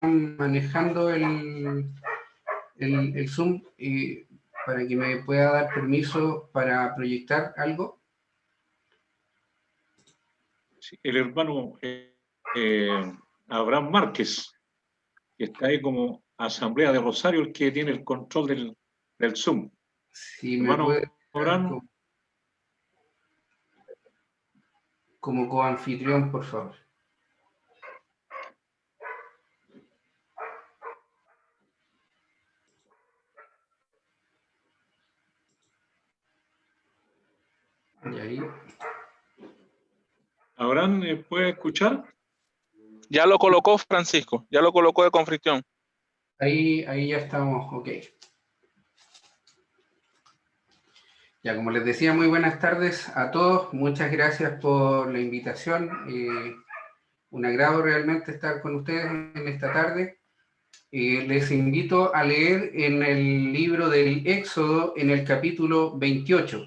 manejando el Zoom para que me pueda dar permiso para proyectar algo. Sí, el hermano Abraham Márquez, que está ahí como Asamblea de Rosario, el que tiene el control del Zoom. Si hermano me puede Abraham, como coanfitrión, por favor. Y ahí. Abraham, ¿puede escuchar? Ya lo colocó Francisco, ya lo colocó de conflicción. Ahí ya estamos, ok. Ya, como les decía, muy buenas tardes a todos. Muchas gracias por la invitación. Un agrado realmente estar con ustedes en esta tarde. Les invito a leer en el libro del Éxodo, en el capítulo 28.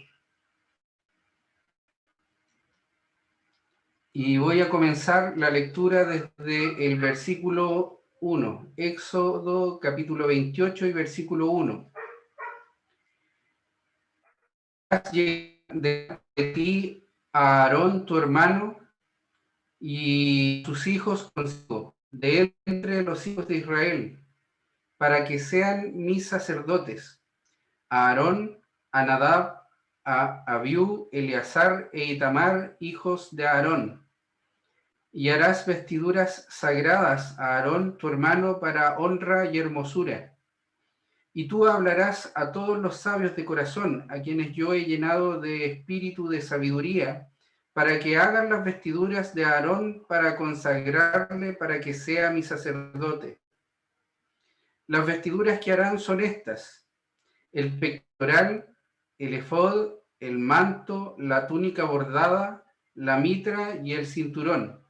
Y voy a comenzar la lectura desde el versículo 1. Éxodo, capítulo 28 y versículo 1. De ti a Aarón, tu hermano, y sus hijos consigo, de él entre los hijos de Israel, para que sean mis sacerdotes, a Aarón, a Nadab, a Abiú, Eleazar e Itamar, hijos de Aarón. Y harás vestiduras sagradas a Aarón, tu hermano, para honra y hermosura. Y tú hablarás a todos los sabios de corazón, a quienes yo he llenado de espíritu de sabiduría, para que hagan las vestiduras de Aarón para consagrarle, para que sea mi sacerdote. Las vestiduras que harán son estas: el pectoral, el efod, el manto, la túnica bordada, la mitra y el cinturón.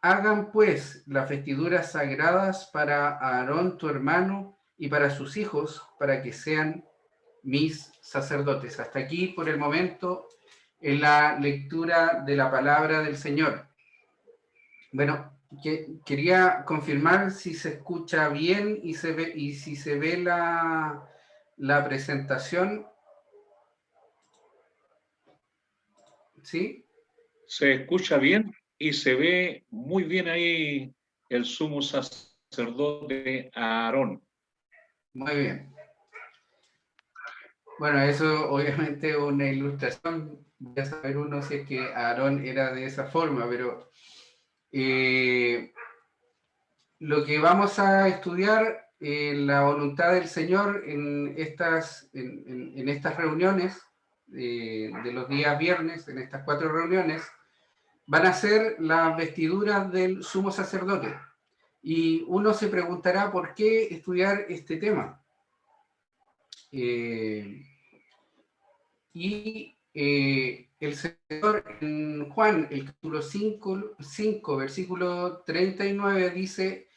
Hagan pues las vestiduras sagradas para Aarón tu hermano y para sus hijos, para que sean mis sacerdotes. Hasta aquí por el momento en la lectura de la palabra del Señor. Bueno, quería confirmar si se escucha bien y si se ve la presentación. ¿Sí? Se escucha bien y se ve muy bien ahí el sumo sacerdote Aarón. Muy bien. Bueno, eso obviamente es una ilustración. Voy a saber uno si es que Aarón era de esa forma, pero lo que vamos a estudiar la voluntad del Señor en estas reuniones de los días viernes, en estas 4 reuniones, van a ser las vestiduras del sumo sacerdote. Y uno se preguntará por qué estudiar este tema. El Señor en Juan, el capítulo 5, versículo 39, dice: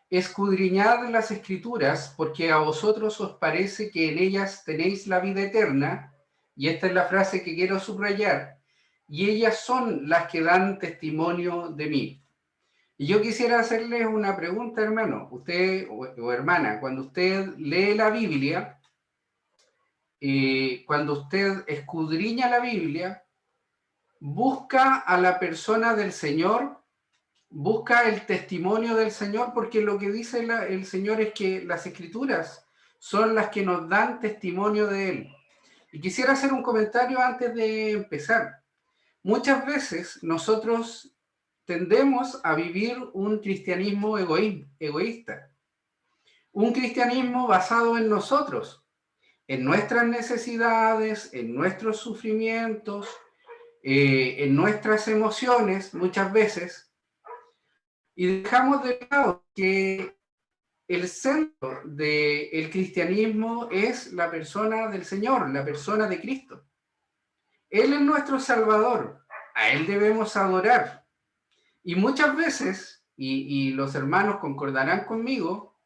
escudriñad las Escrituras, porque a vosotros os parece que en ellas tenéis la vida eterna, y esta es la frase que quiero subrayar, y ellas son las que dan testimonio de mí. Y yo quisiera hacerles una pregunta, hermano, usted o hermana, cuando usted lee la Biblia, cuando usted escudriña la Biblia, busca a la persona del Señor, busca el testimonio del Señor, porque lo que dice el Señor es que las Escrituras son las que nos dan testimonio de Él. Y quisiera hacer un comentario antes de empezar. Muchas veces nosotros tendemos a vivir un cristianismo egoísta, un cristianismo basado en nosotros, en nuestras necesidades, en nuestros sufrimientos, en nuestras emociones muchas veces, y dejamos de lado que el centro del cristianismo es la persona del Señor, la persona de Cristo. Él es nuestro Salvador, a Él debemos adorar. Y muchas veces, y los hermanos concordarán conmigo,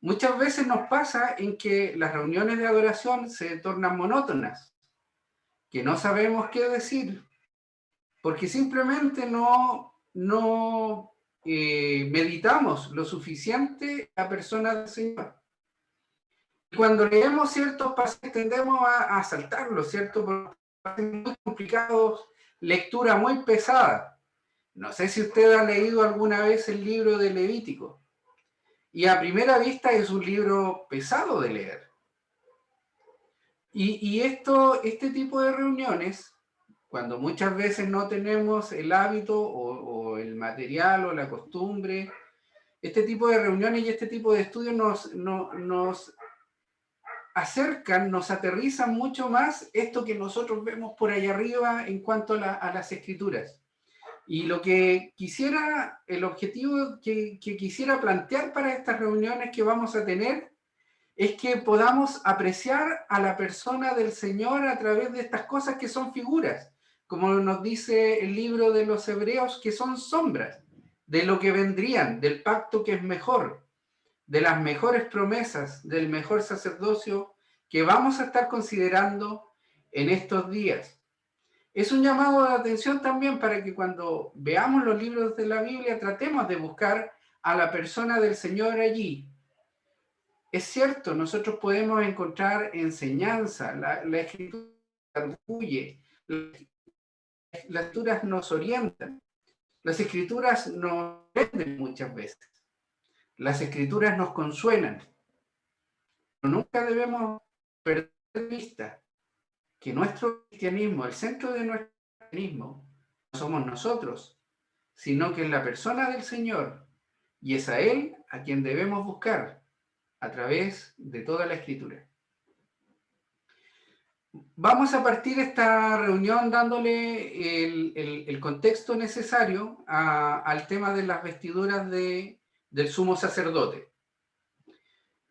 muchas veces nos pasa en que las reuniones de adoración se tornan monótonas, que no sabemos qué decir, porque simplemente no meditamos lo suficiente en la persona del Señor. Cuando leemos ciertos pasajes tendemos a saltarlos, ¿cierto? Porque son muy complicados, lectura muy pesada. No sé si usted ha leído alguna vez el libro de Levítico. Y a primera vista es un libro pesado de leer. Y este tipo de reuniones, cuando muchas veces no tenemos el hábito o el material o la costumbre, este tipo de reuniones y este tipo de estudios nos acercan, nos aterrizan mucho más esto que nosotros vemos por allá arriba en cuanto a las escrituras. Y lo que quisiera, el objetivo que quisiera plantear para estas reuniones que vamos a tener es que podamos apreciar a la persona del Señor a través de estas cosas que son figuras, como nos dice el libro de los Hebreos, que son sombras de lo que vendrían, del pacto que es mejor, de las mejores promesas, del mejor sacerdocio que vamos a estar considerando en estos días. Es un llamado de atención también para que cuando veamos los libros de la Biblia tratemos de buscar a la persona del Señor allí. Es cierto, nosotros podemos encontrar enseñanza, la escritura nos arguye, las escrituras nos orientan, las escrituras nos venden muchas veces, las escrituras nos consuelan, pero nunca debemos perder de vista que nuestro cristianismo, el centro de nuestro cristianismo, no somos nosotros, sino que es la persona del Señor, y es a Él a quien debemos buscar a través de toda la Escritura. Vamos a partir esta reunión dándole el contexto necesario al tema de las vestiduras del sumo sacerdote.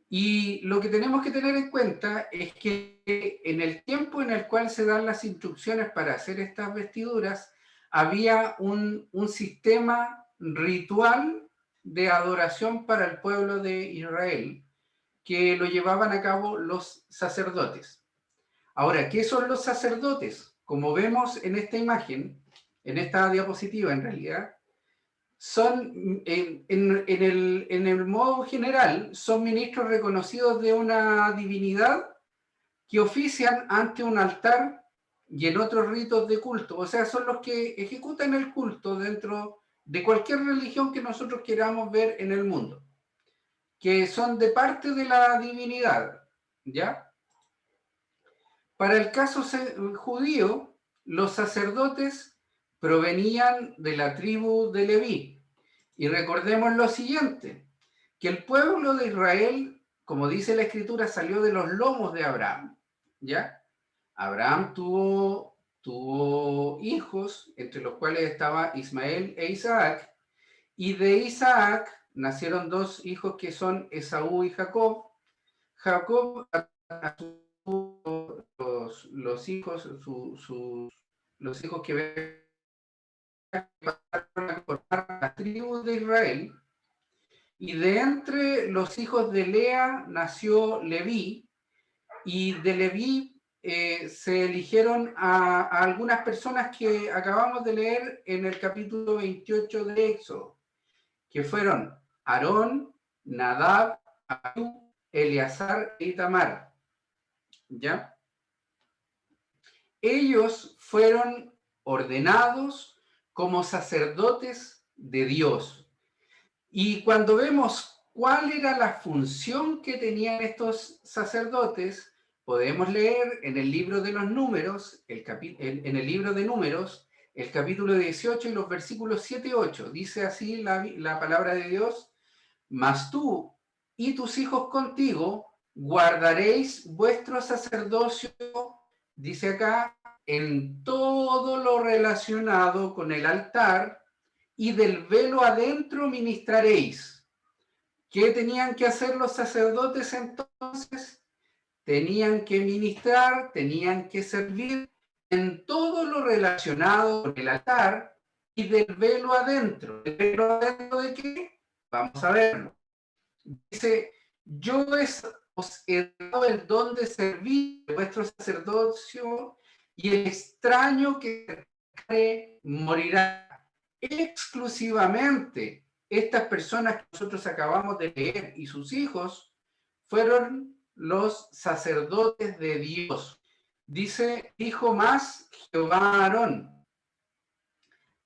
Y lo que tenemos que tener en cuenta es que en el tiempo en el cual se dan las instrucciones para hacer estas vestiduras, había un sistema ritual de adoración para el pueblo de Israel que lo llevaban a cabo los sacerdotes. Ahora, ¿qué son los sacerdotes? Como vemos en esta imagen, en esta diapositiva en realidad, son, en el modo general, son ministros reconocidos de una divinidad que ofician ante un altar y en otros ritos de culto. O sea, son los que ejecutan el culto dentro de cualquier religión que nosotros queramos ver en el mundo, que son de parte de la divinidad, ¿ya? Para el caso judío, los sacerdotes provenían de la tribu de Leví. Y recordemos lo siguiente, que el pueblo de Israel, como dice la Escritura, salió de los lomos de Abraham, ¿ya? Abraham tuvo hijos, entre los cuales estaba Ismael e Isaac, y de Isaac nacieron dos hijos que son Esaú y Jacob. Jacob los hijos, los hijos que pasaron a formar la tribu de Israel, y de entre los hijos de Lea nació Leví, y de Leví se eligieron a algunas personas que acabamos de leer en el capítulo 28 de Éxodo, que fueron Aarón, Nadab, Abiú, Eleazar e Itamar. ¿Ya? Ellos fueron ordenados como sacerdotes de Dios. Y cuando vemos cuál era la función que tenían estos sacerdotes, podemos leer en el libro de los Números, en el libro de Números, el capítulo 18 y los versículos 7 y 8. Dice así la palabra de Dios: mas tú y tus hijos contigo guardaréis vuestro sacerdocio, dice acá, en todo lo relacionado con el altar, y del velo adentro ministraréis. ¿Qué tenían que hacer los sacerdotes entonces? Tenían que ministrar, tenían que servir en todo lo relacionado con el altar y del velo adentro. ¿El velo adentro de qué? Vamos a verlo. Dice: yo os he dado el don de servir vuestro sacerdocio, y el extraño que morirá exclusivamente Estas personas que nosotros acabamos de leer y sus hijos fueron los sacerdotes de Dios. Dice, dijo más Jehová a Aarón: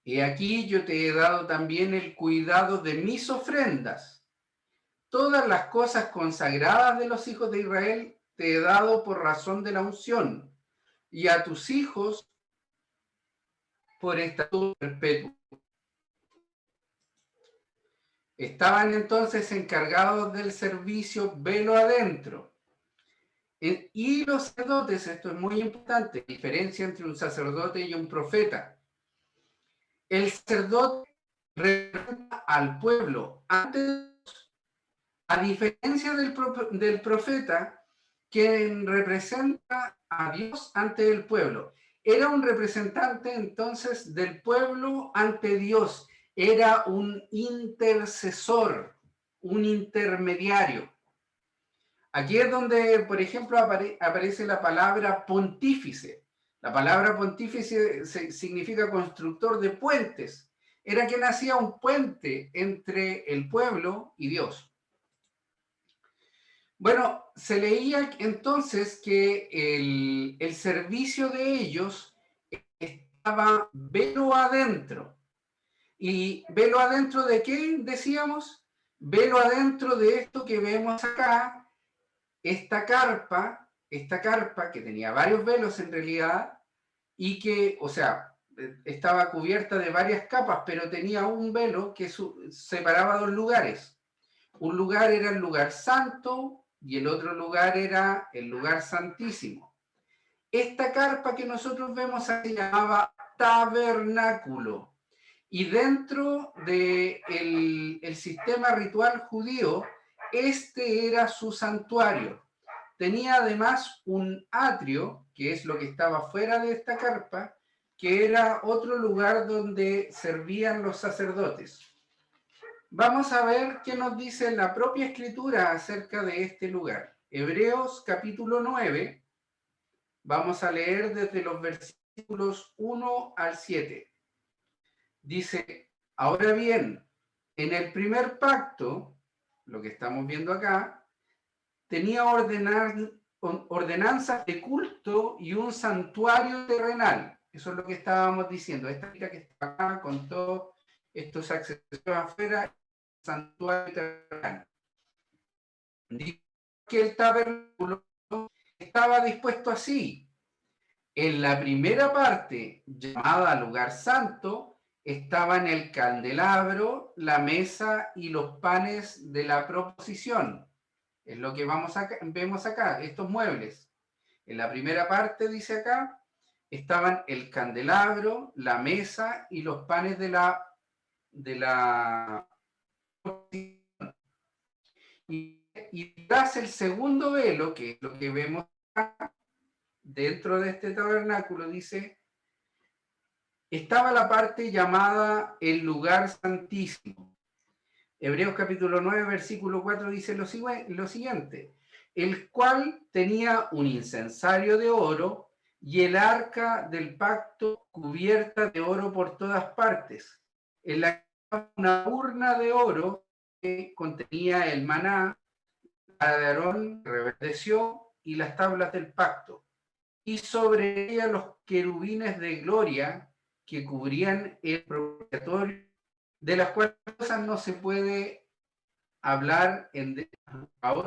he aquí yo te he dado también el cuidado de mis ofrendas. Todas las cosas consagradas de los hijos de Israel te he dado por razón de la unción, y a tus hijos por estatuto perpetuo. Estaban entonces encargados del servicio velo adentro. Y los sacerdotes, esto es muy importante, diferencia entre un sacerdote y un profeta. El sacerdote representa al pueblo ante Dios, a diferencia del profeta, quien representa a Dios ante el pueblo. Era un representante entonces del pueblo ante Dios, era un intercesor, un intermediario. Aquí es donde, por ejemplo, aparece la palabra pontífice. La palabra pontífice significa constructor de puentes. Era quien hacía un puente entre el pueblo y Dios. Bueno, se leía entonces que el servicio de ellos estaba velo adentro. ¿Y velo adentro de qué decíamos? Velo adentro de esto que vemos acá, esta carpa que tenía varios velos en realidad, y que, o sea, estaba cubierta de varias capas, pero tenía un velo que separaba dos lugares. Un lugar era el lugar santo y el otro lugar era el lugar santísimo. Esta carpa que nosotros vemos se llamaba tabernáculo. Y dentro del sistema ritual judío, este era su santuario. Tenía además un atrio, que es lo que estaba fuera de esta carpa, que era otro lugar donde servían los sacerdotes. Vamos a ver qué nos dice la propia Escritura acerca de este lugar. Hebreos capítulo 9, vamos a leer desde los versículos 1 al 7. Dice, ahora bien, en el primer pacto, lo que estamos viendo acá, tenía ordenanzas de culto y un santuario terrenal. Eso es lo que estábamos diciendo. Esta chica que está acá con todos estos accesorios afuera, santuario terrenal. Dice que el tabernáculo estaba dispuesto así. En la primera parte, llamada lugar santo, estaban el candelabro, la mesa y los panes de la proposición. Es lo que vemos acá, estos muebles. En la primera parte, dice acá, estaban el candelabro, la mesa y los panes de la proposición. Y tras el segundo velo, que es lo que vemos acá, dentro de este tabernáculo, dice, estaba la parte llamada el lugar santísimo. Hebreos capítulo 9, versículo 4 dice lo siguiente, el cual tenía un incensario de oro y el arca del pacto cubierta de oro por todas partes. En la una urna de oro que contenía el maná, la de Aarón reverdeció y las tablas del pacto. Y sobre ella los querubines de gloria que cubrían el propiciatorio, de las cuales cosas no se puede hablar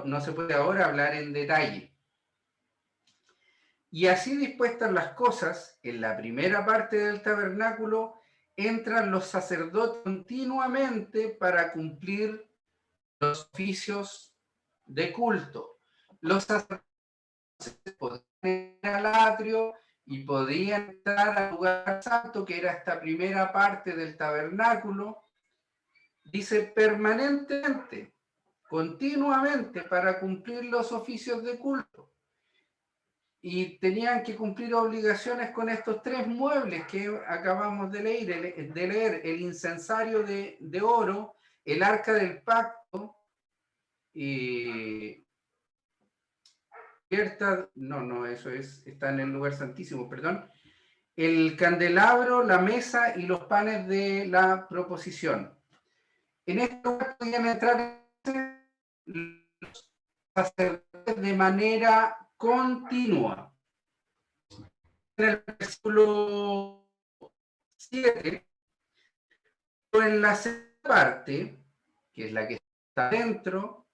no se puede ahora hablar en detalle. Y así dispuestas las cosas, en la primera parte del tabernáculo entran los sacerdotes continuamente para cumplir los oficios de culto. Los sacerdotes podían entrar al atrio y podían entrar al lugar santo, que era esta primera parte del tabernáculo, dice permanentemente, continuamente, para cumplir los oficios de culto. Y tenían que cumplir obligaciones con estos tres muebles que acabamos de leer, el incensario de oro, el arca del pacto, eso está en el lugar santísimo, perdón, el candelabro, la mesa y los panes de la proposición. en este lugar podían entrar los sacerdotes de manera continua. En el versículo 7, en la segunda parte, que es la que está dentro,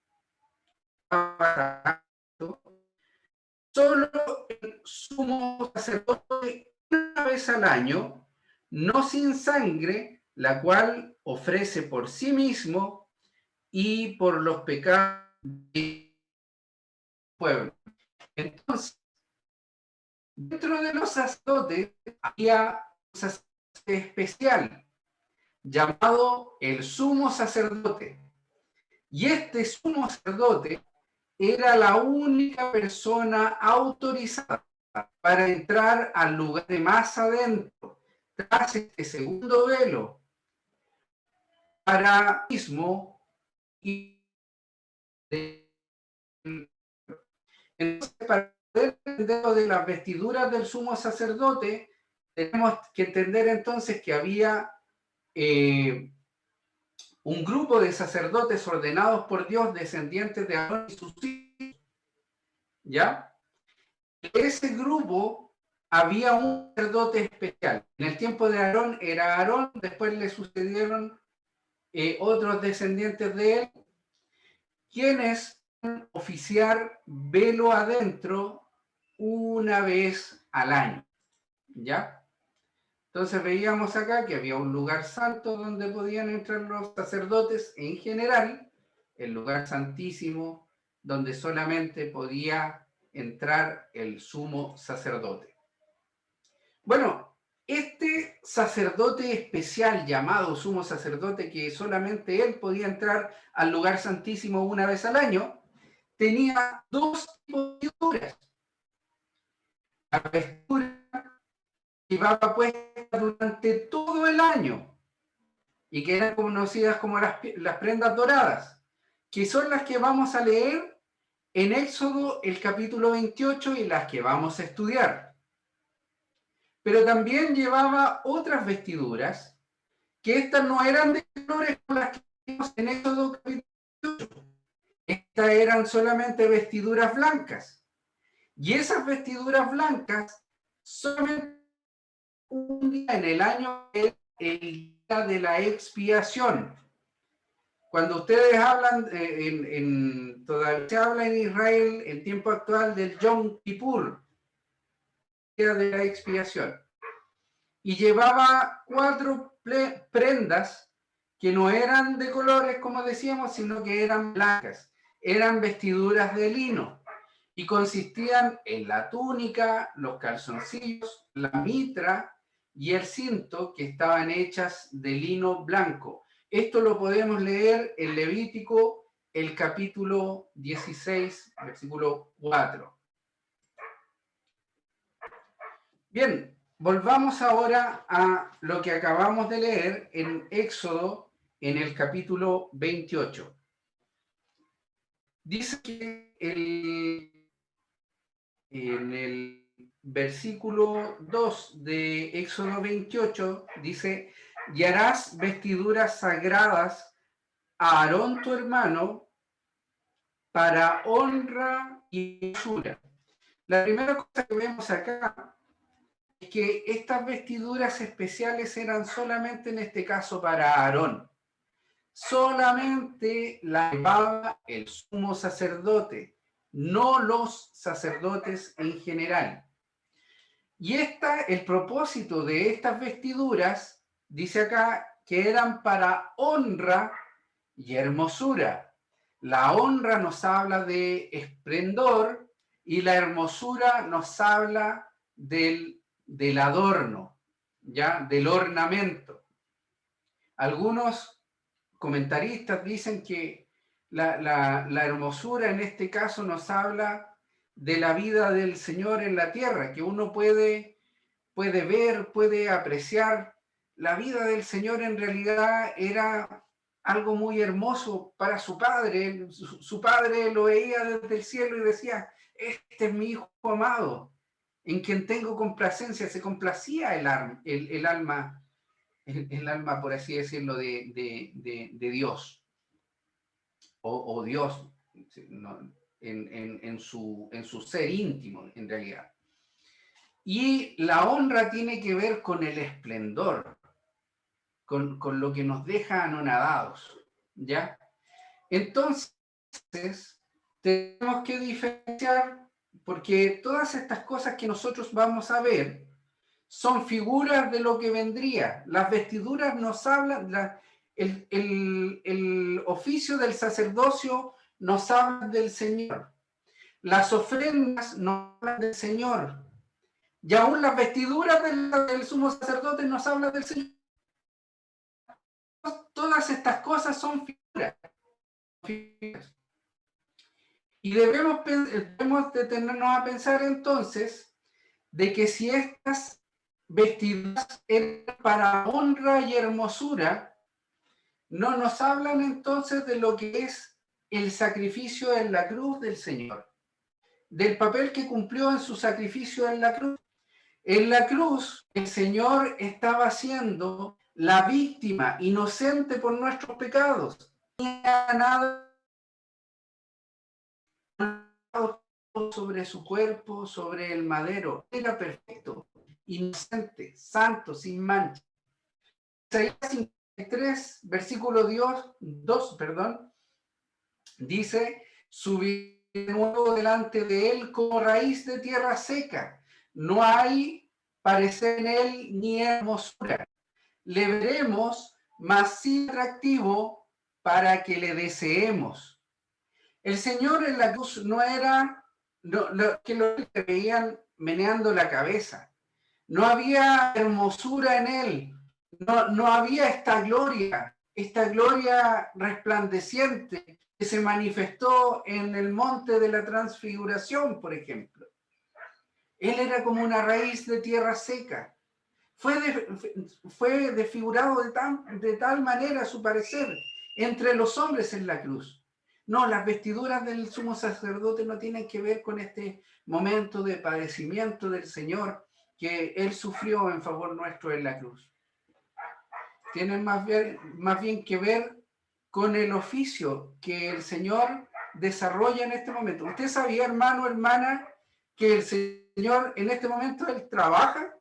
solo el sumo sacerdote una vez al año, no sin sangre, la cual ofrece por sí mismo y por los pecados del pueblo. Entonces, dentro de los sacerdotes había un sacerdote especial llamado el sumo sacerdote. Y este sumo sacerdote era la única persona autorizada para entrar al lugar de más adentro, tras este segundo velo, para mismo y entonces, para poder entender lo de las vestiduras del sumo sacerdote, tenemos que entender entonces que había un grupo de sacerdotes ordenados por Dios, descendientes de Aarón y sus hijos, ¿ya? En ese grupo había un sacerdote especial. En el tiempo de Aarón era Aarón, después le sucedieron otros descendientes de él, quienes oficiar velo adentro una vez al año, ¿ya? Entonces veíamos acá que había un lugar santo donde podían entrar los sacerdotes en general, el lugar santísimo donde solamente podía entrar el sumo sacerdote. Bueno, este sacerdote especial llamado sumo sacerdote, que solamente él podía entrar al lugar santísimo una vez al año, tenía dos tipos de vestiduras. La vestidura que llevaba puesta durante todo el año y que eran conocidas como las prendas doradas, que son las que vamos a leer en Éxodo el capítulo 28 y las que vamos a estudiar. Pero también llevaba otras vestiduras, que estas no eran de colores como las que vimos en Éxodo capítulo 28. Estas eran solamente vestiduras blancas. Y esas vestiduras blancas, solamente un día en el año, el día de la expiación. Cuando ustedes hablan, todavía se habla en Israel, en tiempo actual, del Yom Kippur, día de la expiación. Y llevaba 4 prendas que no eran de colores, como decíamos, sino que eran blancas. Eran vestiduras de lino y consistían en la túnica, los calzoncillos, la mitra y el cinto, que estaban hechas de lino blanco. Esto lo podemos leer en Levítico, el capítulo 16, versículo 4. Bien, volvamos ahora a lo que acabamos de leer en Éxodo, en el capítulo 28. Dice que en el versículo 2 de Éxodo 28, dice: y harás vestiduras sagradas a Aarón tu hermano para honra y hermosura. La primera cosa que vemos acá es que estas vestiduras especiales eran solamente en este caso para Aarón. Solamente la llevaba el sumo sacerdote, no los sacerdotes en general. Y el propósito de estas vestiduras, dice acá, que eran para honra y hermosura. La honra nos habla de esplendor y la hermosura nos habla del adorno, ¿ya? Del ornamento. Algunos comentaristas dicen que la hermosura en este caso nos habla de la vida del Señor en la tierra, que uno puede ver, puede apreciar. La vida del Señor en realidad era algo muy hermoso para su padre. Su padre lo veía desde el cielo y decía: este es mi hijo amado, en quien tengo complacencia. Se complacía el alma el alma, por así decirlo, de Dios, o Dios, ¿no? en su ser íntimo, en realidad. Y la honra tiene que ver con el esplendor, con lo que nos deja anonadados, ¿ya? Entonces, tenemos que diferenciar, porque todas estas cosas que nosotros vamos a ver son figuras de lo que vendría. Las vestiduras nos hablan, el oficio del sacerdocio nos habla del Señor. Las ofrendas nos hablan del Señor. Y aún las vestiduras del sumo sacerdote nos hablan del Señor. Todas estas cosas son figuras. Y debemos detenernos a pensar entonces de que si estas vestiduras eran para honra y hermosura, no nos hablan entonces de lo que es el sacrificio en la cruz del Señor, del papel que cumplió en su sacrificio en la cruz. En la cruz, el Señor estaba siendo la víctima inocente por nuestros pecados. No tenía nada sobre su cuerpo, sobre el madero. Era perfecto, inocente, santo, sin mancha. Isaías 53, versículo 2, dice: subiré de nuevo delante de él como raíz de tierra seca. No hay parecer en él ni hermosura. Le veremos más atractivo para que le deseemos. El Señor en la cruz no era que lo veían meneando la cabeza. No había hermosura en él. No había esta gloria resplandeciente que se manifestó en el monte de la transfiguración, por ejemplo. Él era como una raíz de tierra seca. Fue desfigurado de tal manera, a su parecer, entre los hombres en la cruz. No, las vestiduras del sumo sacerdote no tienen que ver con este momento de padecimiento del Señor que Él sufrió en favor nuestro en la cruz. Tienen más bien que ver con el oficio que el Señor desarrolla en este momento. ¿Usted sabía, hermano, hermana, que el Señor en este momento Él trabaja?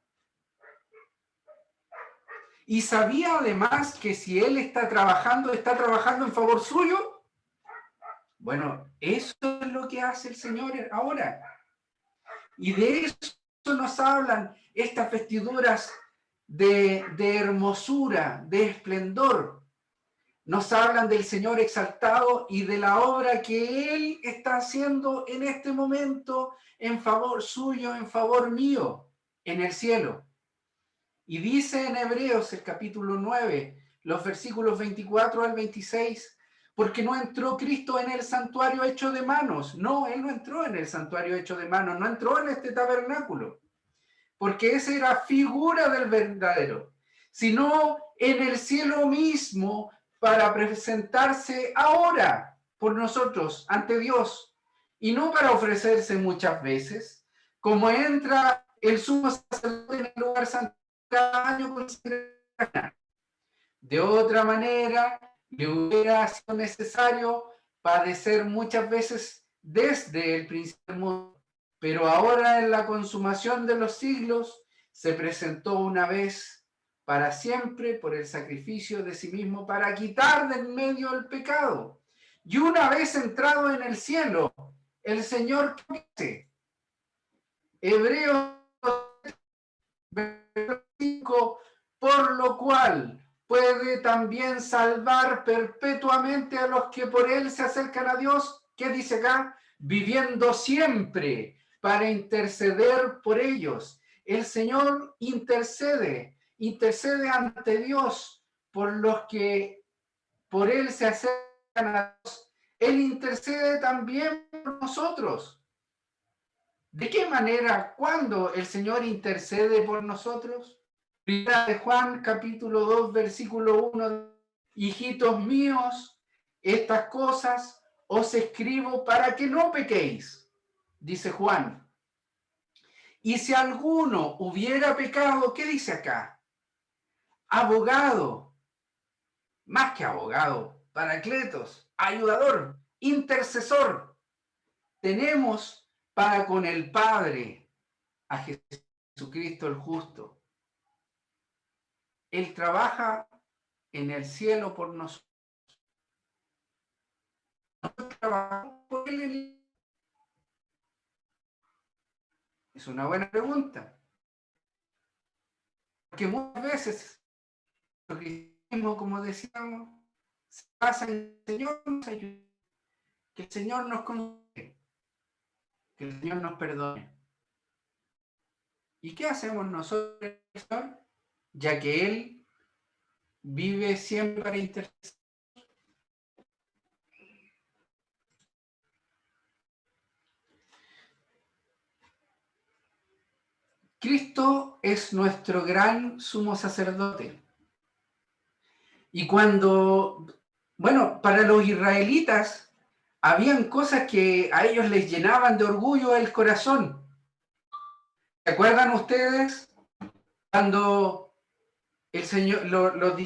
Y sabía además que si Él está trabajando en favor suyo. Bueno, eso es lo que hace el Señor ahora. Y de eso nos hablan estas vestiduras de hermosura, de esplendor. Nos hablan del Señor exaltado y de la obra que Él está haciendo en este momento en favor suyo, en favor mío, en el cielo. Y dice en Hebreos, el capítulo 9, los versículos 24 al 26, porque no entró Cristo en el santuario hecho de manos. No, Él no entró en el santuario hecho de manos, no entró en este tabernáculo, porque esa era figura del verdadero, sino en el cielo mismo, para presentarse ahora por nosotros ante Dios, y no para ofrecerse muchas veces, como entra el sumo sacerdote en el lugar santo cada año con sangre. De otra manera, le hubiera sido necesario padecer muchas veces desde el principio del mundo, pero ahora en la consumación de los siglos se presentó una vez para siempre por el sacrificio de sí mismo para quitar de en medio el pecado. Y una vez entrado en el cielo, el Señor dice, Hebreos 5, por lo cual puede también salvar perpetuamente a los que por él se acercan a Dios. ¿Qué dice acá? Viviendo siempre para interceder por ellos. El Señor intercede ante Dios por los que por él se acercan a Dios. Él intercede también por nosotros. ¿De qué manera? ¿Cuándo el Señor intercede por nosotros? Primera de Juan, capítulo 2, versículo 1. Hijitos míos, estas cosas os escribo para que no pequéis, dice Juan. Y si alguno hubiera pecado, ¿qué dice acá? abogado, más que abogado, paracletos, ayudador, intercesor. Tenemos para con el Padre a Jesucristo el justo. Él trabaja en el cielo por nosotros. Nosotros trabajamos por Él. Es una buena pregunta. Porque muchas veces lo cristianismo, como decíamos, se basa en el Señor nos ayude, que el Señor nos conduce, que el Señor nos perdone. ¿Y qué hacemos nosotros, Señor? Ya que Él vive siempre para interceder. Cristo es nuestro gran sumo sacerdote. Y cuando, bueno, para los israelitas, habían cosas que a ellos les llenaban de orgullo el corazón. ¿Se acuerdan ustedes cuando el Señor, los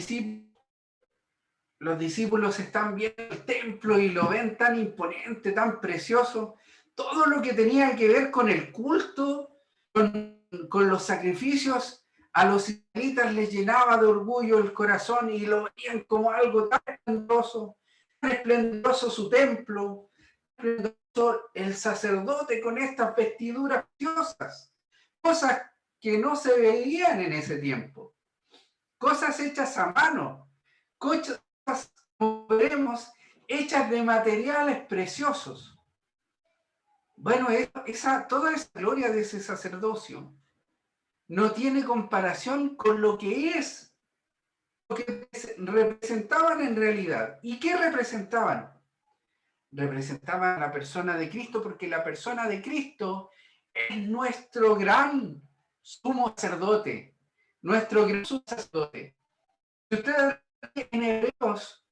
discípulos están viendo el templo y lo ven tan imponente, tan precioso? Todo lo que tenía que ver con el culto, con los sacrificios, a los israelitas les llenaba de orgullo el corazón y lo veían como algo tan esplendoroso su templo, esplendoroso el sacerdote con estas vestiduras preciosas, cosas que no se veían en ese tiempo, cosas hechas a mano, cosas, como veremos, hechas de materiales preciosos. Bueno, toda esa gloria de ese sacerdocio no tiene comparación con lo que es, lo que representaban en realidad. ¿Y qué representaban? Representaban la persona de Cristo, porque la persona de Cristo es nuestro gran sumo sacerdote, nuestro gran sumo sacerdote. Si ustedes ven en Hebreos,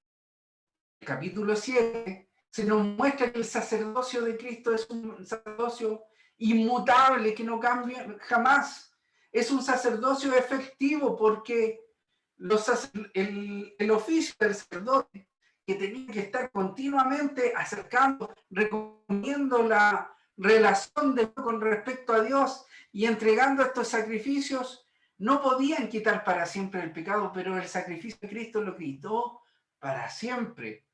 capítulo 7, se nos muestra que el sacerdocio de Cristo es un sacerdocio inmutable, que no cambia jamás. Es un sacerdocio efectivo porque el oficio del sacerdote, que tenía que estar continuamente acercando, recomiendo la relación con respecto a Dios y entregando estos sacrificios, no podían quitar para siempre el pecado, pero el sacrificio de Cristo lo quitó para siempre.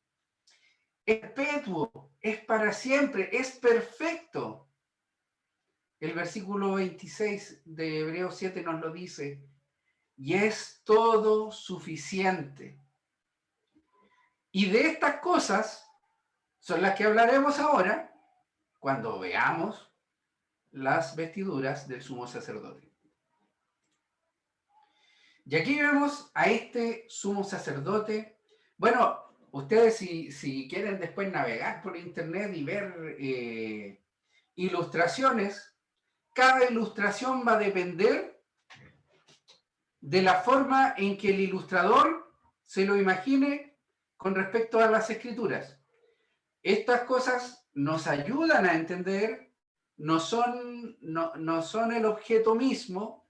Es perpetuo, es para siempre, es perfecto. El versículo 26 de Hebreos 7 nos lo dice, y es todo suficiente. Y de estas cosas son las que hablaremos ahora cuando veamos las vestiduras del sumo sacerdote. Y aquí vemos a este sumo sacerdote. Bueno, ustedes si quieren después navegar por internet y ver ilustraciones, cada ilustración va a depender de la forma en que el ilustrador se lo imagine con respecto a las escrituras. Estas cosas nos ayudan a entender, no son el objeto mismo.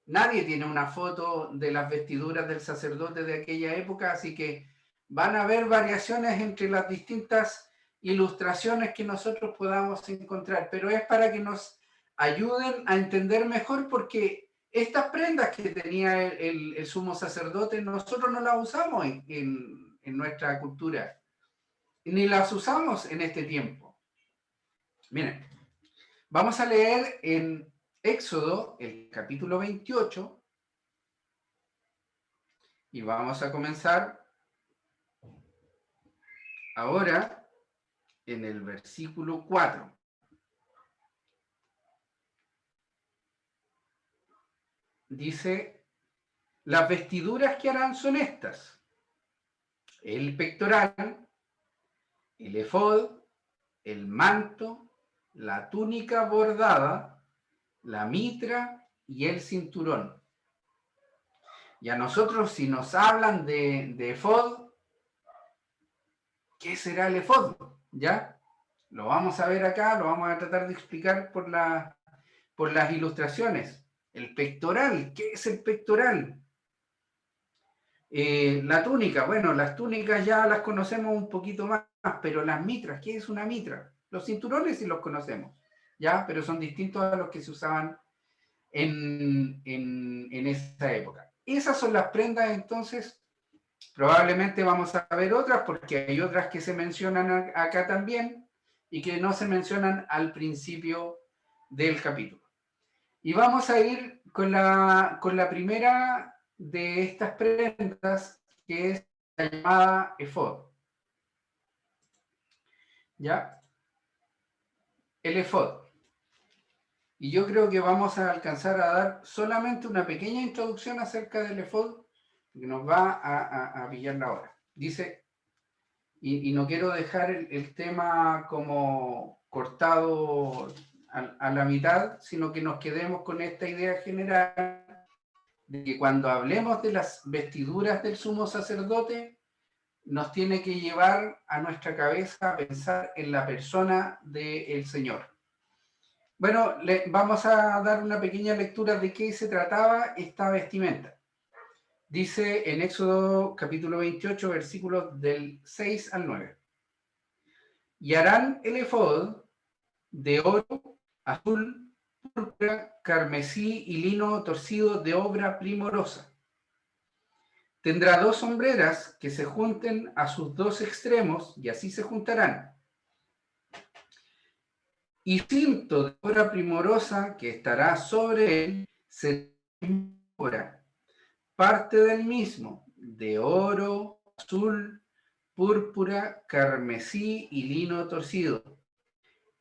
Nadie tiene una foto de las vestiduras del sacerdote de aquella época, así que van a haber variaciones entre las distintas ilustraciones que nosotros podamos encontrar, pero es para que nos ayuden a entender mejor, porque estas prendas que tenía el sumo sacerdote nosotros no las usamos en nuestra cultura, ni las usamos en este tiempo. Miren, vamos a leer en Éxodo, el capítulo 28, y vamos a comenzar ahora en el versículo 4. Dice, las vestiduras que harán son estas: el pectoral, el efod, el manto, la túnica bordada, la mitra y el cinturón. Y a nosotros, si nos hablan de efod, ¿qué será el efod? ¿Ya? Lo vamos a ver acá, lo vamos a tratar de explicar por las ilustraciones. El pectoral, ¿qué es el pectoral? La túnica, bueno, las túnicas ya las conocemos un poquito más, pero las mitras, ¿qué es una mitra? Los cinturones sí los conocemos, ¿ya? Pero son distintos a los que se usaban en esa época. Esas son las prendas, entonces, probablemente vamos a ver otras, porque hay otras que se mencionan acá también y que no se mencionan al principio del capítulo. Y vamos a ir con la primera de estas prendas, que es la llamada efod. ¿Ya? El efod. Y yo creo que vamos a alcanzar a dar solamente una pequeña introducción acerca del efod, que nos va a pillar la hora. Dice, y no quiero dejar el tema como cortado a la mitad, sino que nos quedemos con esta idea general de que cuando hablemos de las vestiduras del sumo sacerdote, nos tiene que llevar a nuestra cabeza a pensar en la persona del Señor. Bueno, vamos a dar una pequeña lectura de qué se trataba esta vestimenta. Dice en Éxodo capítulo 28, versículos del 6 al 9. Y harán el efod de oro, azul, púrpura, carmesí y lino torcido de obra primorosa. Tendrá 2 sombreras que se junten a sus 2 extremos, y así se juntarán. Y cinto de obra primorosa que estará sobre él será parte del mismo, de oro, azul, púrpura, carmesí y lino torcido.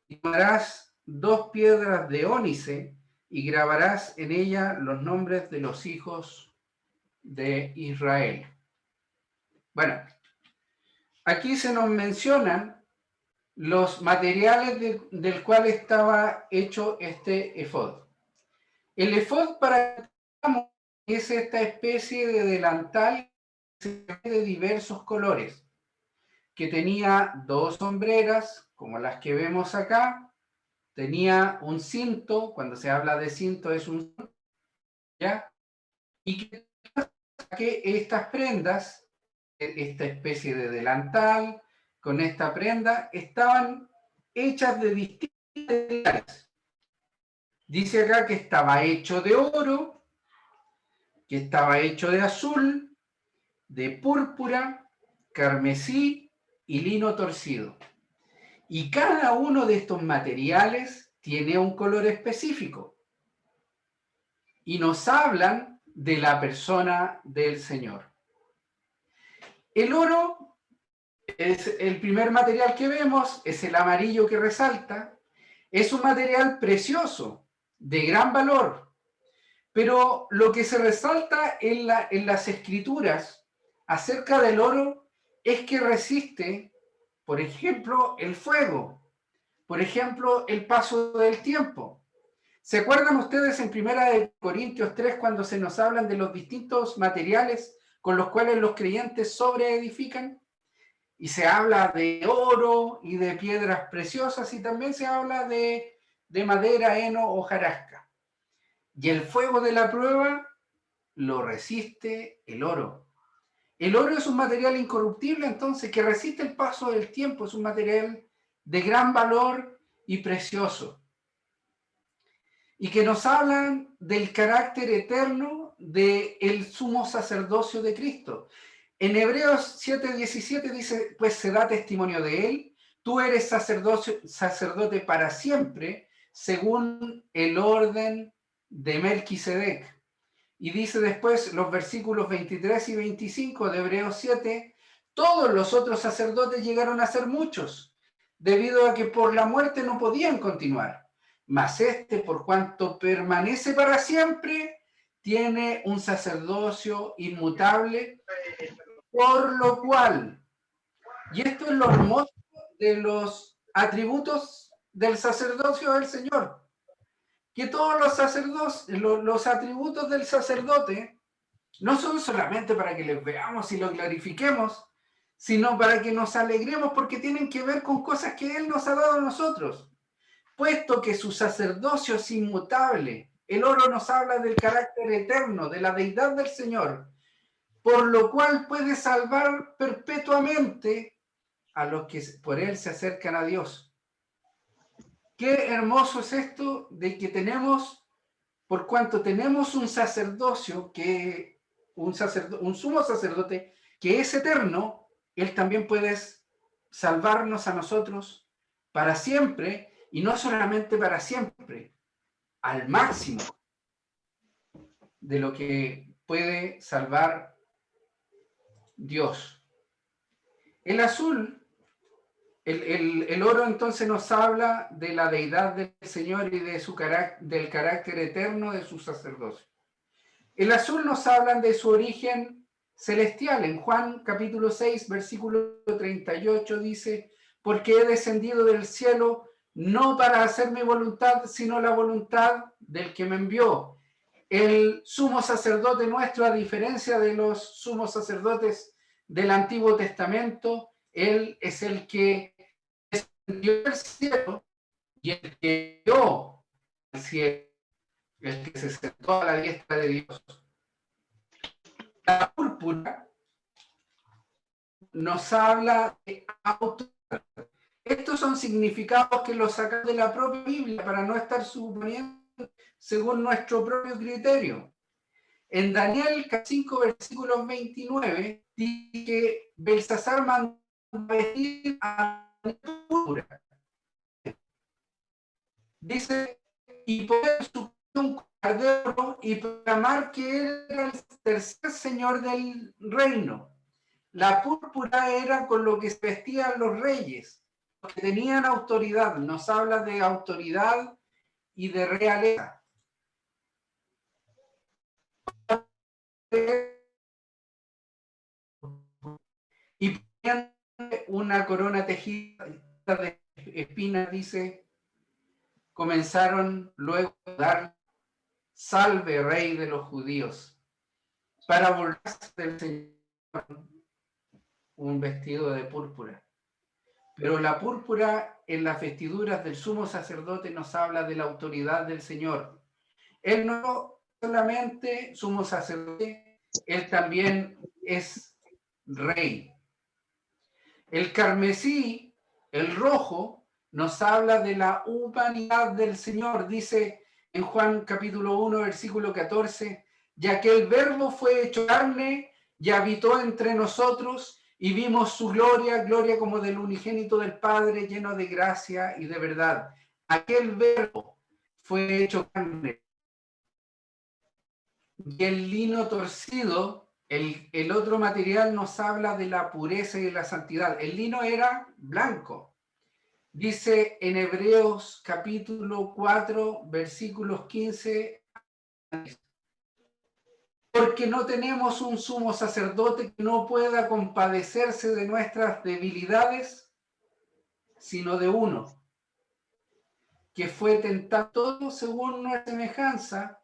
Y tomarás 2 piedras de ónice y grabarás en ella los nombres de los hijos de Israel. Bueno, aquí se nos mencionan los materiales del cual estaba hecho este efod. El efod, para es esta especie de delantal de diversos colores, que tenía 2 sombreras, como las que vemos acá, tenía un cinto, cuando se habla de cinto es un, ¿ya? Y que estas prendas, esta especie de delantal, con esta prenda, estaban hechas de distintos materiales. Dice acá que estaba hecho de oro, que estaba hecho de azul, de púrpura, carmesí y lino torcido. Y cada uno de estos materiales tiene un color específico. Y nos hablan de la persona del Señor. El oro es el primer material que vemos, es el amarillo que resalta. Es un material precioso, de gran valor. Pero lo que se resalta en las escrituras acerca del oro es que resiste, por ejemplo, el fuego, por ejemplo, el paso del tiempo. ¿Se acuerdan ustedes en 1 Corintios 3 cuando se nos hablan de los distintos materiales con los cuales los creyentes sobreedifican? Y se habla de oro y de piedras preciosas, y también se habla de madera, heno o hojarasca. Y el fuego de la prueba lo resiste el oro. El oro es un material incorruptible, entonces, que resiste el paso del tiempo, es un material de gran valor y precioso. Y que nos hablan del carácter eterno del sumo sacerdocio de Cristo. En Hebreos 7:17 dice, pues se da testimonio de él, tú eres sacerdote para siempre, según el orden de Melquisedec. Y dice después los versículos 23 y 25 de Hebreos 7, todos los otros sacerdotes llegaron a ser muchos, debido a que por la muerte no podían continuar. Mas este, por cuanto permanece para siempre, tiene un sacerdocio inmutable, por lo cual, y esto es lo hermoso de los atributos del sacerdocio del Señor, que todos los atributos del sacerdote no son solamente para que les veamos y los glorifiquemos, sino para que nos alegremos porque tienen que ver con cosas que Él nos ha dado a nosotros. Puesto que su sacerdocio es inmutable, el oro nos habla del carácter eterno, de la deidad del Señor. por lo cual puede salvar perpetuamente a los que por él se acercan a Dios. Qué hermoso es esto de que tenemos, por cuanto tenemos un sacerdocio, un sumo sacerdote que es eterno, él también puede salvarnos a nosotros para siempre, y no solamente para siempre, al máximo de lo que puede salvar Dios. El azul, el oro entonces nos habla de la deidad del Señor y de del carácter eterno de su sacerdocio. El azul nos habla de su origen celestial. En Juan capítulo 6, versículo 38 dice, porque he descendido del cielo no para hacer mi voluntad, sino la voluntad del que me envió. El sumo sacerdote nuestro, a diferencia de los sumos sacerdotes del Antiguo Testamento, él es el que descendió del cielo y el que dio al cielo, el que se sentó a la diestra de Dios. La púrpura nos habla de autoridad. Estos son significados que los sacamos de la propia Biblia para no estar suponiendo según nuestro propio criterio. En Daniel 5, versículos 29, dice que Belsasar mandó vestir a púrpura. Dice, y poner su un cordero y proclamar que él era el tercer señor del reino. La púrpura era con lo que se vestían los reyes, los que tenían autoridad. Nos habla de autoridad y de realeza. Y ponían una corona tejida de espinas, dice, comenzaron luego a dar salve, rey de los judíos, para burlarse del Señor, un vestido de púrpura. Pero la púrpura en las vestiduras del sumo sacerdote nos habla de la autoridad del Señor. Él no solamente sumo sacerdote, él también es rey. El carmesí, el rojo, nos habla de la humanidad del Señor. Dice en Juan capítulo 1, versículo 14, ya que el verbo fue hecho carne y habitó entre nosotros y vimos su gloria, gloria como del unigénito del Padre, lleno de gracia y de verdad. Aquel verbo fue hecho carne. Y el lino torcido, el otro material, nos habla de la pureza y de la santidad. El lino era blanco. Dice en Hebreos capítulo 4, versículos 15, porque no tenemos un sumo sacerdote que no pueda compadecerse de nuestras debilidades, sino de uno, que fue tentado todo según nuestra semejanza,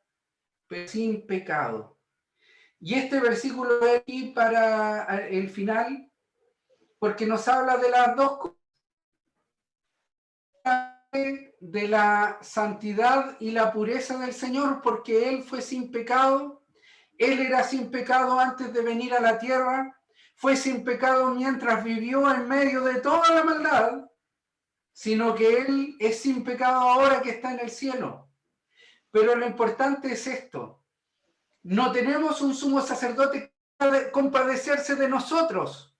pero sin pecado. Y este versículo es aquí para el final, porque nos habla de las dos cosas, de la santidad y la pureza del Señor, porque Él fue sin pecado. Él era sin pecado antes de venir a la tierra, fue sin pecado mientras vivió en medio de toda la maldad, sino que Él es sin pecado ahora que está en el cielo. Pero lo importante es esto: no tenemos un sumo sacerdote que compadecerse de nosotros,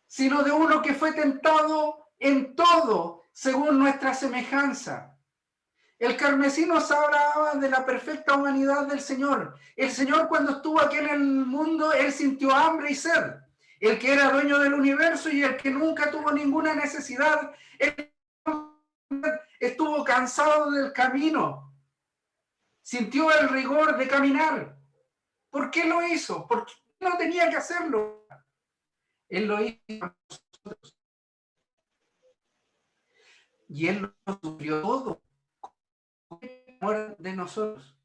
sino de uno que fue tentado en todo según nuestra semejanza. El carmesí nos hablaba de la perfecta humanidad del Señor. El Señor, cuando estuvo aquí en el mundo, Él sintió hambre y sed. El que era dueño del universo y el que nunca tuvo ninguna necesidad, Él estuvo cansado del camino. Sintió el rigor de caminar. ¿Por qué lo hizo? Porque no tenía que hacerlo. Él lo hizo para nosotros. Y Él lo sufrió todo de nosotros.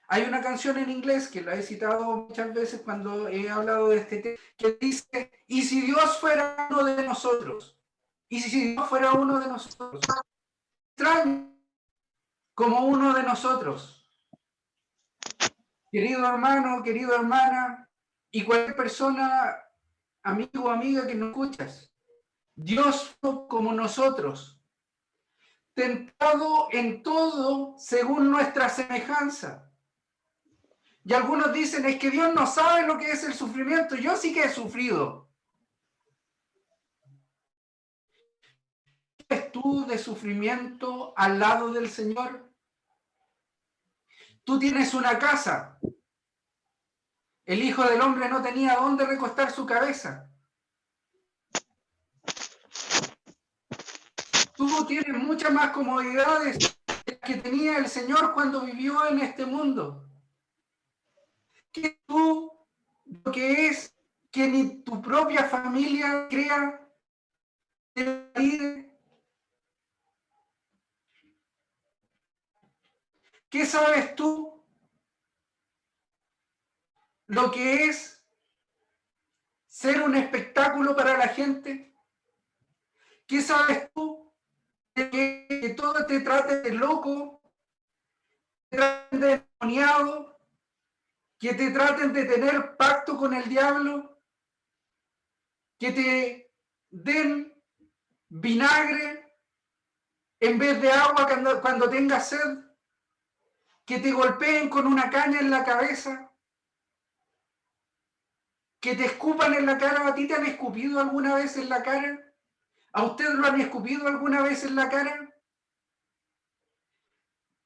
Hay una canción en inglés que la he citado muchas veces cuando he hablado de este tema, que dice, y si Dios fuera uno de nosotros, y si Dios fuera uno de nosotros, extraño como uno de nosotros. Querido hermano, querida hermana, y cualquier persona, amigo o amiga que nos escuchas, Dios fue como nosotros, tentado en todo según nuestra semejanza. Y algunos dicen, es que Dios no sabe lo que es el sufrimiento. Yo sí que he sufrido. ¿Eres tú de sufrimiento al lado del Señor? Tú tienes una casa. El Hijo del Hombre no tenía dónde recostar su cabeza. Tú tienes muchas más comodidades que tenía el Señor cuando vivió en este mundo. Que tú, lo que es que ni tu propia familia crea, ¿qué sabes tú lo que es ser un espectáculo para la gente? ¿Qué sabes tú de que todo te trate de loco, te traten de endemoniado, que te traten de tener pacto con el diablo, que te den vinagre en vez de agua cuando tengas sed, que te golpeen con una caña en la cabeza, que te escupan en la cara? ¿A ti te han escupido alguna vez en la cara? ¿A usted lo han escupido alguna vez en la cara?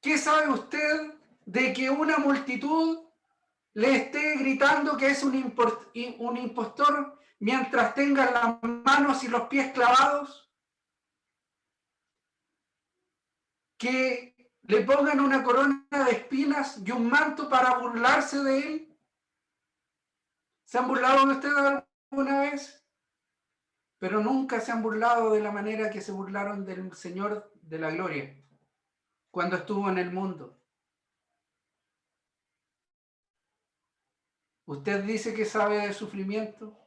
¿Qué sabe usted de que una multitud le esté gritando que es un impostor mientras tenga las manos y los pies clavados? ¿Que le pongan una corona de espinas y un manto para burlarse de él? ¿Se han burlado de usted alguna vez? Pero nunca se han burlado de la manera que se burlaron del Señor de la Gloria cuando estuvo en el mundo. Usted dice que sabe de sufrimiento.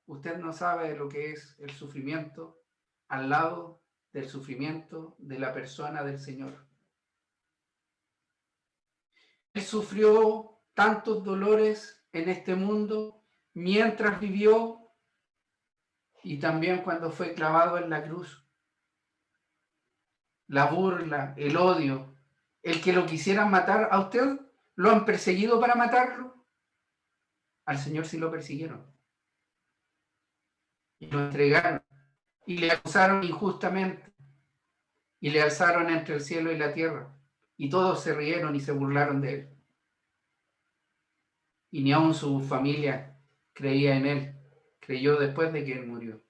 Usted no sabe lo que es el sufrimiento al lado del sufrimiento de la persona del Señor. Él sufrió tantos dolores en este mundo mientras vivió y también cuando fue clavado en la cruz. La burla, el odio, el que lo quisieran matar. ¿A usted lo han perseguido para matarlo? Al Señor sí lo persiguieron. Y lo entregaron. Y le acusaron injustamente. Y le alzaron entre el cielo y la tierra. Y todos se rieron y se burlaron de él. Y ni aun su familia creía en él. Creyó después de que él murió.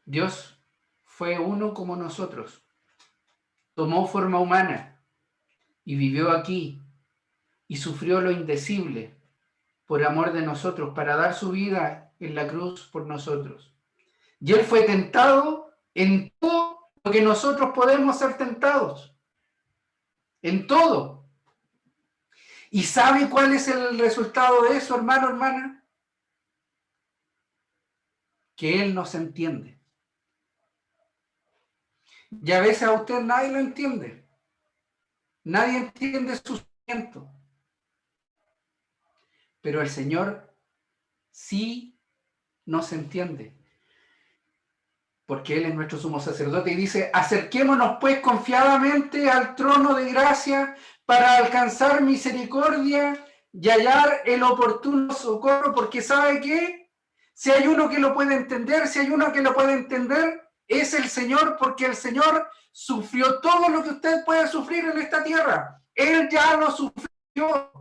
Dios fue uno como nosotros. Tomó forma humana y vivió aquí y sufrió lo indecible por amor de nosotros, para dar su vida en la cruz por nosotros. Y él fue tentado en todo lo que nosotros podemos ser tentados. En todo. ¿Y sabe cuál es el resultado de eso, hermano, hermana? Que él nos entiende. Y a veces a usted nadie lo entiende. Nadie entiende su sufrimiento. Pero el Señor sí nos entiende. Porque Él es nuestro sumo sacerdote y dice, acerquémonos pues confiadamente al trono de gracia para alcanzar misericordia y hallar el oportuno socorro, porque ¿sabe qué? Si hay uno que lo puede entender, es el Señor, porque el Señor sufrió todo lo que usted puede sufrir en esta tierra. Él ya lo sufrió.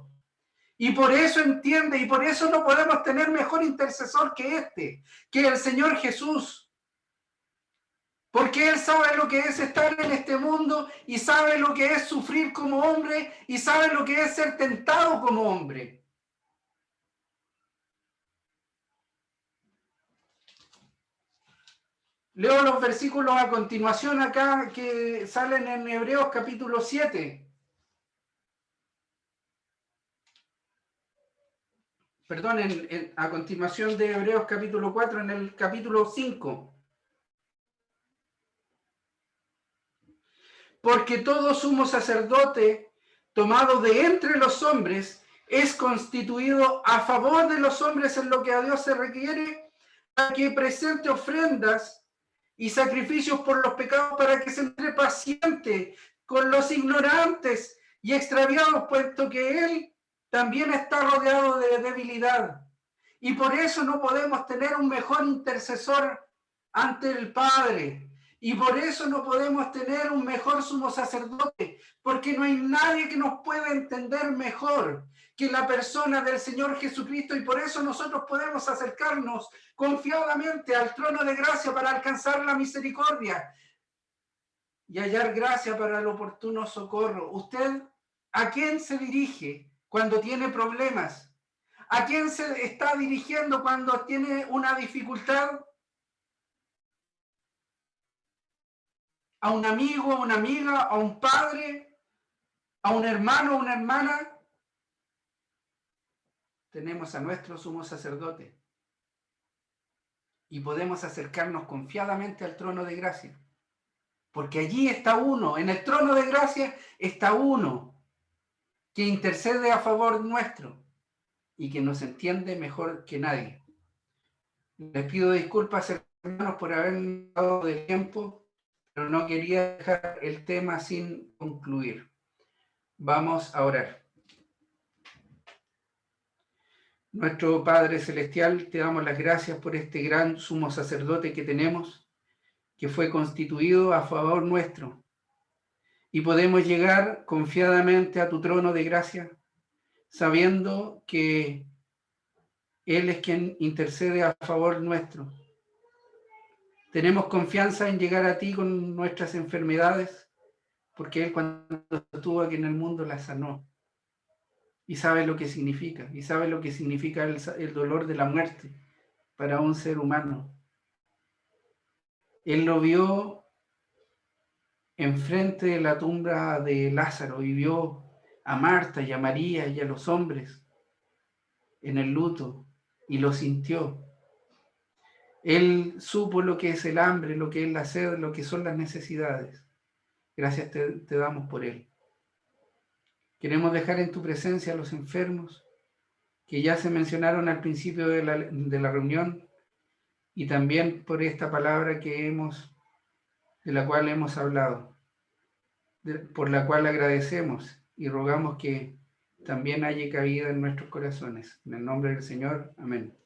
Y por eso entiende, y por eso no podemos tener mejor intercesor que el Señor Jesús. Porque Él sabe lo que es estar en este mundo y sabe lo que es sufrir como hombre y sabe lo que es ser tentado como hombre. Leo los versículos a continuación acá que salen en Hebreos capítulo 7. Perdón, a continuación de Hebreos capítulo 4, en el capítulo 5. porque todo sumo sacerdote tomado de entre los hombres es constituido a favor de los hombres en lo que a Dios se requiere, para que presente ofrendas y sacrificios por los pecados, para que se entre paciente con los ignorantes y extraviados, puesto que Él también está rodeado de debilidad. Y por eso no podemos tener un mejor intercesor ante el Padre. Y por eso no podemos tener un mejor sumo sacerdote, porque no hay nadie que nos pueda entender mejor que la persona del Señor Jesucristo, y por eso nosotros podemos acercarnos confiadamente al trono de gracia para alcanzar la misericordia y hallar gracia para el oportuno socorro. ¿Usted a quién se dirige cuando tiene problemas? ¿A quién se está dirigiendo cuando tiene una dificultad? ¿A un amigo, a una amiga, a un padre, a un hermano, a una hermana? Tenemos a nuestro sumo sacerdote y podemos acercarnos confiadamente al trono de gracia, porque allí está uno, en el trono de gracia está uno que intercede a favor nuestro y que nos entiende mejor que nadie. Les pido disculpas, hermanos, por haberme dado de tiempo, pero no quería dejar el tema sin concluir. Vamos a orar. Nuestro Padre Celestial, te damos las gracias por este gran sumo sacerdote que tenemos, que fue constituido a favor nuestro, y podemos llegar confiadamente a tu trono de gracia, sabiendo que Él es quien intercede a favor nuestro. Tenemos confianza en llegar a ti con nuestras enfermedades, porque Él cuando estuvo aquí en el mundo las sanó. Y sabe lo que significa, y sabe lo que significa el dolor de la muerte para un ser humano. Él lo vio enfrente de la tumba de Lázaro y vio a Marta y a María y a los hombres en el luto y lo sintió. Él supo lo que es el hambre, lo que es la sed, lo que son las necesidades. Gracias te damos por Él. Queremos dejar en tu presencia a los enfermos que ya se mencionaron al principio de la reunión, y también por esta palabra de la cual hemos hablado, por la cual agradecemos y rogamos que también haya cabida en nuestros corazones. En el nombre del Señor, amén.